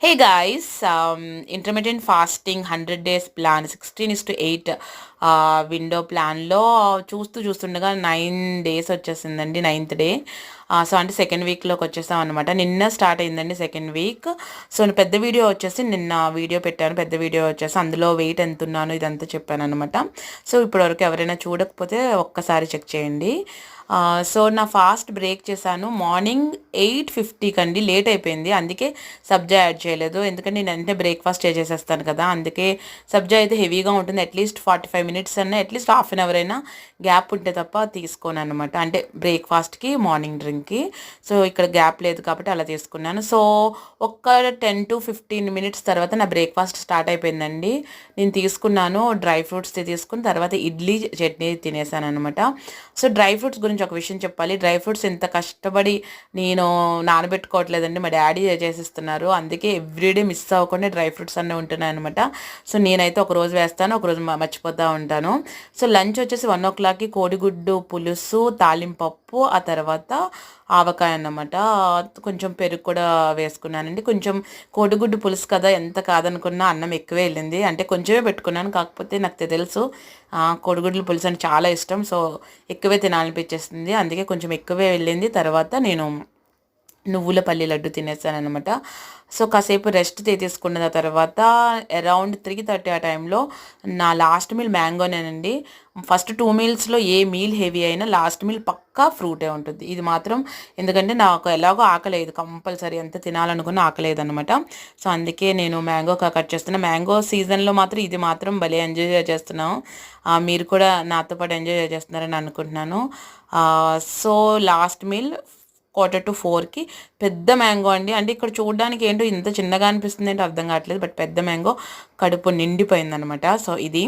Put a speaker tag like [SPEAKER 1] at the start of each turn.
[SPEAKER 1] Hey guys, intermittent fasting 100 days plan 16:8 window ప్లాన్‌లో చూస్తుండగా 9 days వచ్చేసిందండి. Ninth day. సో, అంటే సెకండ్ వీక్‌లోకి వచ్చేసామనమాట. నిన్న స్టార్ట్ అయిందండి సెకండ్ వీక్. సో, పెద్ద వీడియో వచ్చేసి నిన్న వీడియో పెట్టాను. పెద్ద వీడియో వచ్చేసి అందులో వెయిట్ ఎంతున్నాను ఇదంతా చెప్పాననమాట. సో, ఇప్పటివరకు ఎవరైనా చూడకపోతే ఒక్కసారి చెక్ చేయండి. సో, నా ఫాస్ట్ బ్రేక్ చేశాను. మార్నింగ్ 8:50కి అండి. లేట్ అయిపోయింది. అందుకే సబ్జా యాడ్ చేయలేదు. ఎందుకంటే నేను వెంటనే బ్రేక్‌ఫాస్ట్ చేసేస్తాను కదా! అందుకే సబ్జా అయితే హెవీగా ఉంటుంది. అట్‌లీస్ట్ 45 మినిట్స్ అన్నా అట్‌లీస్ట్ హాఫ్ అన్ అవర్ అయినా గ్యాప్ ఉంటే తప్ప తీసుకోననమాట. అంటే బ్రేక్‌ఫాస్ట్‌కి, మార్నింగ్ డ్రింక్‌కి. సో, ఇక్కడ గ్యాప్ లేదు కాబట్టి అలా తీసుకున్నాను. సో, ఒక్క 10-15 మినిట్స్ తర్వాత నా బ్రేక్‌ఫాస్ట్ స్టార్ట్ అయిపోయిందండి. నేను తీసుకున్నాను. డ్రై ఫ్రూట్స్ తీసుకుని తర్వాత ఇడ్లీ, చట్నీ తినేసాననమాట. సో, డ్రై ఫ్రూట్స్ గురించి ఒక విషయం చెప్పాలి. డ్రై ఫ్రూట్స్ ఎంత కష్టపడి నేను నానబెట్టుకోవట్లేదండి. మా డ్యాడీ చేసిస్తున్నారు. అందుకే ఎవ్రీడే మిస్ అవ్వకుండా డ్రై ఫ్రూట్స్ అన్నీ ఉంటున్నాయనమాట. సో, నేనైతే ఒకరోజు వేస్తాను, ఒకరోజు మర్చిపోతూ ఉంటాను. సో, లంచ్ వచ్చేసి 1:00కి కోడిగుడ్డు పులుసు, తాలింపప్పు, ఆ తర్వాత ఆవకాయ అన్నమాట. కొంచెం పెరుగు కూడా వేసుకున్నానండి. కొంచెం కోడిగుడ్డు పులుసు కదా, ఎంత కాదనుకున్నా అన్నం ఎక్కువే వెళ్ళింది. అంటే కొంచెమే పెట్టుకున్నాను. కాకపోతే నాకు తెలుసు కోడిగుడ్ల పులుసు అంటే చాలా ఇష్టం. సో, ఎక్కువే తినాలనిపించేస్తుంది. అందుకే కొంచెం ఎక్కువే వెళ్ళింది. తర్వాత నేను నువ్వుల పల్లి లడ్డు తినేసాననమాట. సో, కాసేపు రెస్ట్ తీసుకున్న తర్వాత అరౌండ్ 3:30 ఆ టైంలో నా లాస్ట్ మీల్ మ్యాంగోనేనండి. ఫస్ట్ 2 మీల్స్‌లో ఏ మీల్ హెవీ అయినా లాస్ట్ మీల్ పక్కా ఫ్రూటే ఉంటుంది. ఇది మాత్రం ఎందుకంటే నాకు ఎలాగో ఆకలేదు. కంపల్సరీ ఎంత తినాలనుకున్నా ఆకలేదనమాట. సో, అందుకే నేను మ్యాంగో కట్ చేస్తున్నా. మ్యాంగో సీజన్‌లో మాత్రం ఇది మాత్రం భలే ఎంజాయ్ చేస్తున్నాం. మీరు కూడా నాతో పాటు ఎంజాయ్ చేస్తున్నారని అనుకుంటున్నాను. సో, లాస్ట్ మీల్ 3:45కి పెద్ద మ్యాంగో అండి. అంటే ఇక్కడ చూడడానికి ఏంటో ఇంత చిన్నగా అనిపిస్తుంది ఏంటో అర్థం కావట్లేదు. బట్ పెద్ద మ్యాంగో కడుపు నిండిపోయిందనమాట. సో, ఇది.